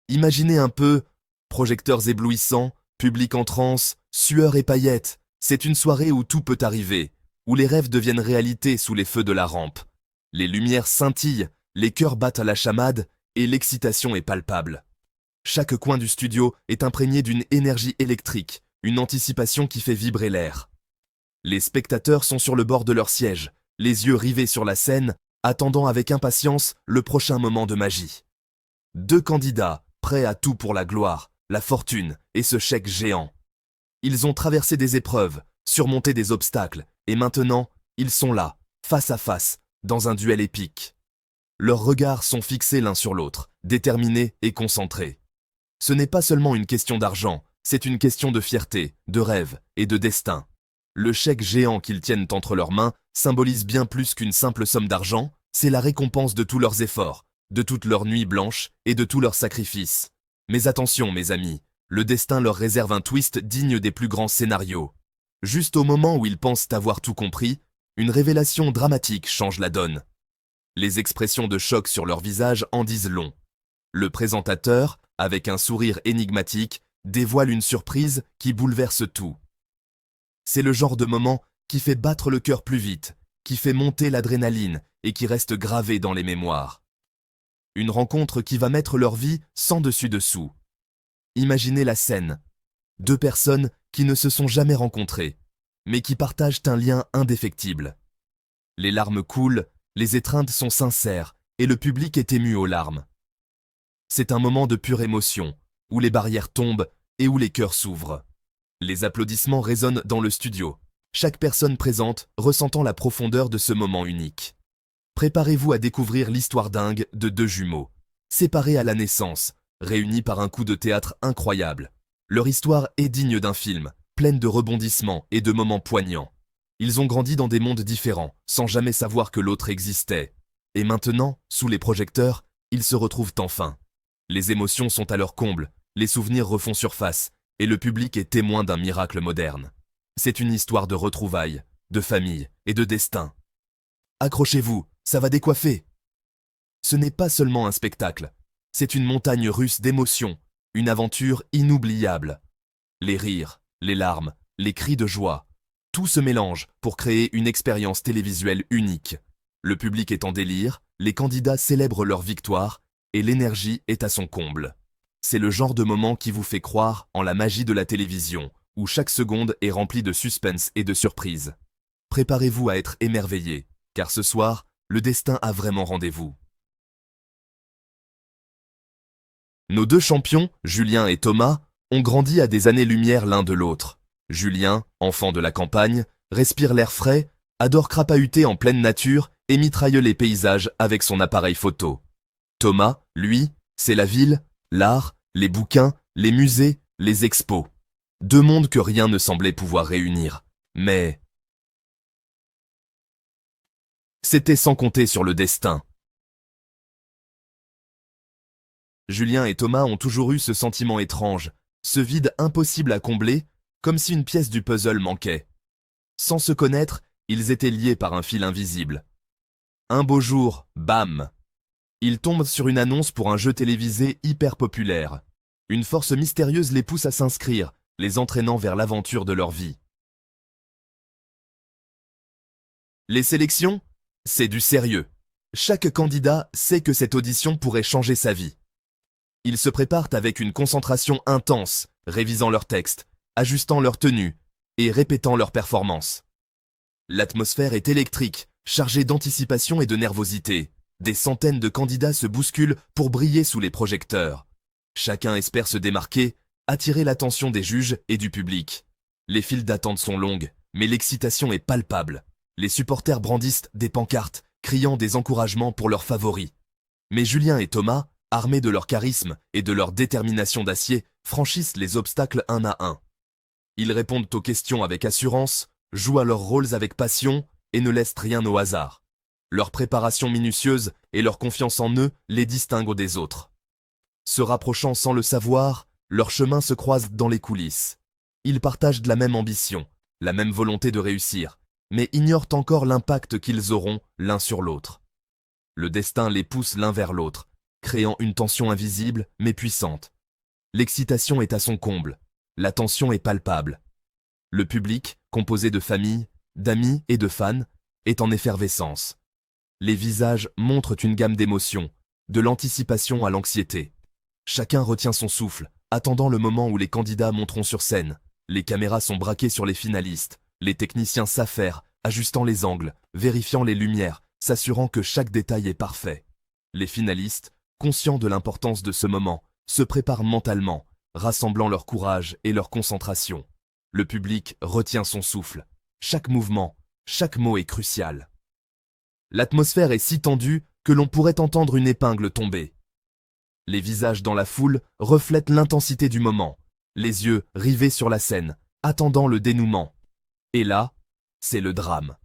Imaginez un peu, projecteurs éblouissants, public en transe, sueur et paillettes. C'est une soirée où tout peut arriver, où les rêves deviennent réalité sous les feux de la rampe. Les lumières scintillent, les cœurs battent à la chamade et l'excitation est palpable. Chaque coin du studio est imprégné d'une énergie électrique, une anticipation qui fait vibrer l'air. Les spectateurs sont sur le bord de leur siège, les yeux rivés sur la scène, attendant avec impatience le prochain moment de magie. Deux candidats, prêts à tout pour la gloire, la fortune et ce chèque géant. Ils ont traversé des épreuves, surmonté des obstacles, et maintenant, ils sont là, face à face, dans un duel épique. Leurs regards sont fixés l'un sur l'autre, déterminés et concentrés. Ce n'est pas seulement une question d'argent, c'est une question de fierté, de rêve et de destin. Le chèque géant qu'ils tiennent entre leurs mains symbolise bien plus qu'une simple somme d'argent, c'est la récompense de tous leurs efforts, de toutes leurs nuits blanches et de tous leurs sacrifices. Mais attention, mes amis, le destin leur réserve un twist digne des plus grands scénarios. Juste au moment où ils pensent avoir tout compris, une révélation dramatique change la donne. Les expressions de choc sur leur visage en disent long. Le présentateur, avec un sourire énigmatique, dévoile une surprise qui bouleverse tout. C'est le genre de moment qui fait battre le cœur plus vite, qui fait monter l'adrénaline et qui reste gravé dans les mémoires. Une rencontre qui va mettre leur vie sans dessus-dessous. Imaginez la scène. Deux personnes qui ne se sont jamais rencontrées, mais qui partagent un lien indéfectible. Les larmes coulent, les étreintes sont sincères et le public est ému aux larmes. C'est un moment de pure émotion, où les barrières tombent et où les cœurs s'ouvrent. Les applaudissements résonnent dans le studio, chaque personne présente ressentant la profondeur de ce moment unique. Préparez-vous à découvrir l'histoire dingue de deux jumeaux, séparés à la naissance, réunis par un coup de théâtre incroyable. Leur histoire est digne d'un film, pleine de rebondissements et de moments poignants. Ils ont grandi dans des mondes différents, sans jamais savoir que l'autre existait. Et maintenant, sous les projecteurs, ils se retrouvent enfin. Les émotions sont à leur comble, les souvenirs refont surface, et le public est témoin d'un miracle moderne. C'est une histoire de retrouvailles, de famille et de destin. Accrochez-vous, ça va décoiffer. Ce n'est pas seulement un spectacle, c'est une montagne russe d'émotions, une aventure inoubliable. Les rires, les larmes, les cris de joie, tout se mélange pour créer une expérience télévisuelle unique. Le public est en délire, les candidats célèbrent leur victoire et l'énergie est à son comble. C'est le genre de moment qui vous fait croire en la magie de la télévision, où chaque seconde est remplie de suspense et de surprises. Préparez-vous à être émerveillés, car ce soir, le destin a vraiment rendez-vous. Nos deux champions, Julien et Thomas, ont grandi à des années-lumière l'un de l'autre. Julien, enfant de la campagne, respire l'air frais, adore crapahuter en pleine nature et mitraille les paysages avec son appareil photo. Thomas, lui, c'est la ville, l'art, les bouquins, les musées, les expos. Deux mondes que rien ne semblait pouvoir réunir. Mais c'était sans compter sur le destin. Julien et Thomas ont toujours eu ce sentiment étrange, ce vide impossible à combler, comme si une pièce du puzzle manquait. Sans se connaître, ils étaient liés par un fil invisible. Un beau jour, bam! Ils tombent sur une annonce pour un jeu télévisé hyper populaire. Une force mystérieuse les pousse à s'inscrire, les entraînant vers l'aventure de leur vie. Les sélections, c'est du sérieux. Chaque candidat sait que cette audition pourrait changer sa vie. Ils se préparent avec une concentration intense, révisant leurs textes, ajustant leur tenue et répétant leurs performances. L'atmosphère est électrique, chargée d'anticipation et de nervosité. Des centaines de candidats se bousculent pour briller sous les projecteurs. Chacun espère se démarquer, attirer l'attention des juges et du public. Les files d'attente sont longues, mais l'excitation est palpable. Les supporters brandissent des pancartes, criant des encouragements pour leurs favoris. Mais Julien et Thomas, armés de leur charisme et de leur détermination d'acier, franchissent les obstacles un à un. Ils répondent aux questions avec assurance, jouent à leurs rôles avec passion et ne laissent rien au hasard. Leur préparation minutieuse et leur confiance en eux les distinguent des autres. Se rapprochant sans le savoir, leurs chemins se croisent dans les coulisses. Ils partagent de la même ambition, la même volonté de réussir, mais ignorent encore l'impact qu'ils auront l'un sur l'autre. Le destin les pousse l'un vers l'autre, créant une tension invisible mais puissante. L'excitation est à son comble, la tension est palpable. Le public, composé de familles, d'amis et de fans, est en effervescence. Les visages montrent une gamme d'émotions, de l'anticipation à l'anxiété. Chacun retient son souffle, attendant le moment où les candidats monteront sur scène. Les caméras sont braquées sur les finalistes, les techniciens s'affairent, ajustant les angles, vérifiant les lumières, s'assurant que chaque détail est parfait. Les finalistes, conscients de l'importance de ce moment, se préparent mentalement, rassemblant leur courage et leur concentration. Le public retient son souffle. Chaque mouvement, chaque mot est crucial. L'atmosphère est si tendue que l'on pourrait entendre une épingle tomber. Les visages dans la foule reflètent l'intensité du moment, les yeux rivés sur la scène, attendant le dénouement. Et là, c'est le drame.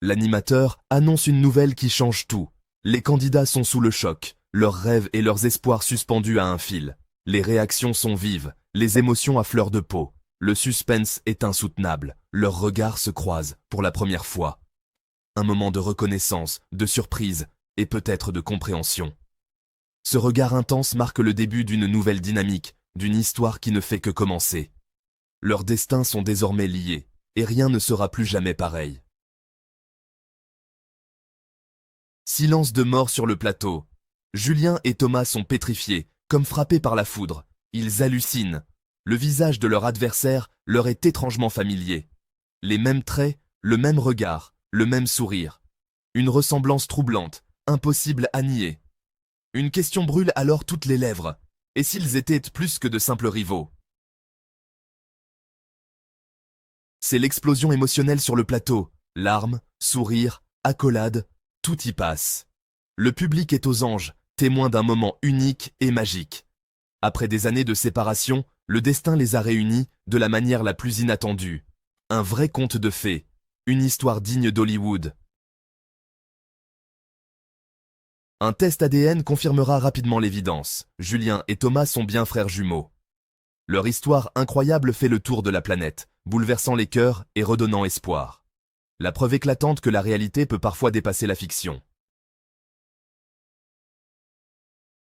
L'animateur annonce une nouvelle qui change tout. Les candidats sont sous le choc, leurs rêves et leurs espoirs suspendus à un fil. Les réactions sont vives, les émotions à fleur de peau. Le suspense est insoutenable, leurs regards se croisent pour la première fois. Un moment de reconnaissance, de surprise et peut-être de compréhension. Ce regard intense marque le début d'une nouvelle dynamique, d'une histoire qui ne fait que commencer. Leurs destins sont désormais liés, et rien ne sera plus jamais pareil. Silence de mort sur le plateau. Julien et Thomas sont pétrifiés, comme frappés par la foudre. Ils hallucinent. Le visage de leur adversaire leur est étrangement familier. Les mêmes traits, le même regard, le même sourire. Une ressemblance troublante, impossible à nier. Une question brûle alors toutes les lèvres. Et s'ils étaient plus que de simples rivaux? C'est l'explosion émotionnelle sur le plateau. Larmes, sourires, accolades, tout y passe. Le public est aux anges, témoin d'un moment unique et magique. Après des années de séparation, le destin les a réunis de la manière la plus inattendue. Un vrai conte de fées, une histoire digne d'Hollywood. Un test ADN confirmera rapidement l'évidence. Julien et Thomas sont bien frères jumeaux. Leur histoire incroyable fait le tour de la planète, bouleversant les cœurs et redonnant espoir. La preuve éclatante que la réalité peut parfois dépasser la fiction.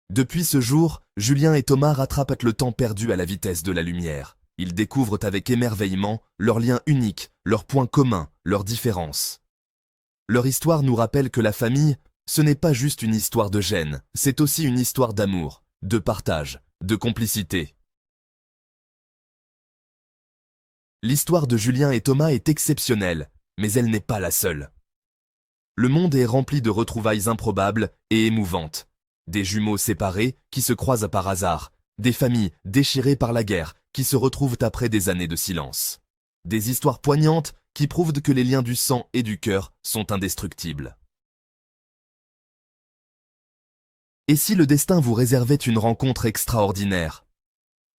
Depuis ce jour, Julien et Thomas rattrapent le temps perdu à la vitesse de la lumière. Ils découvrent avec émerveillement leur lien unique, leurs points communs, leurs différences. Leur histoire nous rappelle que la famille, ce n'est pas juste une histoire de gènes, c'est aussi une histoire d'amour, de partage, de complicité. L'histoire de Julien et Thomas est exceptionnelle, mais elle n'est pas la seule. Le monde est rempli de retrouvailles improbables et émouvantes. Des jumeaux séparés qui se croisent par hasard, des familles déchirées par la guerre qui se retrouvent après des années de silence. Des histoires poignantes qui prouvent que les liens du sang et du cœur sont indestructibles. Et si le destin vous réservait une rencontre extraordinaire?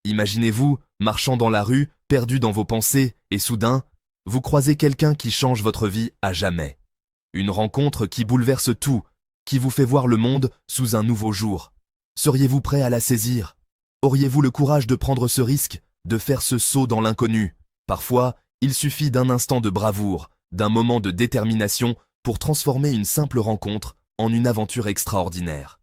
Imaginez-vous, marchant dans la rue, perdu dans vos pensées, et soudain, vous croisez quelqu'un qui change votre vie à jamais. Une rencontre qui bouleverse tout, qui vous fait voir le monde sous un nouveau jour. Seriez-vous prêt à la saisir? Auriez-vous le courage de prendre ce risque, de faire ce saut dans l'inconnu? Parfois, il suffit d'un instant de bravoure, d'un moment de détermination pour transformer une simple rencontre en une aventure extraordinaire.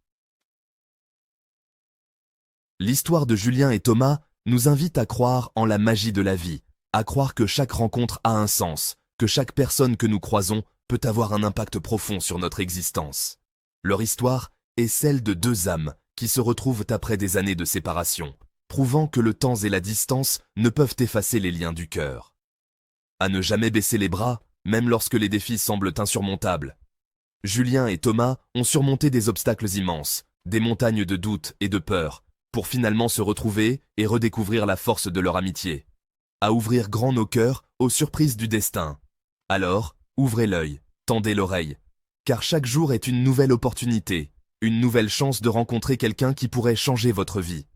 L'histoire de Julien et Thomas nous invite à croire en la magie de la vie, à croire que chaque rencontre a un sens, que chaque personne que nous croisons peut avoir un impact profond sur notre existence. Leur histoire est celle de deux âmes qui se retrouvent après des années de séparation, prouvant que le temps et la distance ne peuvent effacer les liens du cœur. À ne jamais baisser les bras, même lorsque les défis semblent insurmontables. Julien et Thomas ont surmonté des obstacles immenses, des montagnes de doutes et de peur, pour finalement se retrouver et redécouvrir la force de leur amitié. À ouvrir grand nos cœurs aux surprises du destin. Alors, ouvrez l'œil, tendez l'oreille, car chaque jour est une nouvelle opportunité, une nouvelle chance de rencontrer quelqu'un qui pourrait changer votre vie.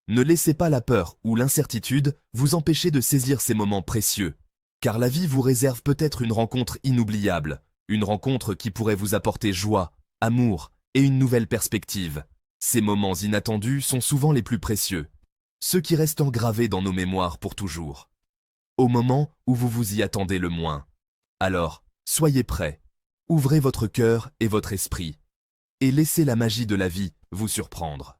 Ne laissez pas la peur ou l'incertitude vous empêcher de saisir ces moments précieux, car la vie vous réserve peut-être une rencontre inoubliable, une rencontre qui pourrait vous apporter joie, amour et une nouvelle perspective. Ces moments inattendus sont souvent les plus précieux, ceux qui restent gravés dans nos mémoires pour toujours. Au moment où vous vous y attendez le moins. Alors, soyez prêts. Ouvrez votre cœur et votre esprit. Et laissez la magie de la vie vous surprendre.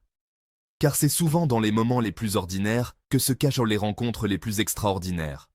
Car c'est souvent dans les moments les plus ordinaires que se cachent les rencontres les plus extraordinaires.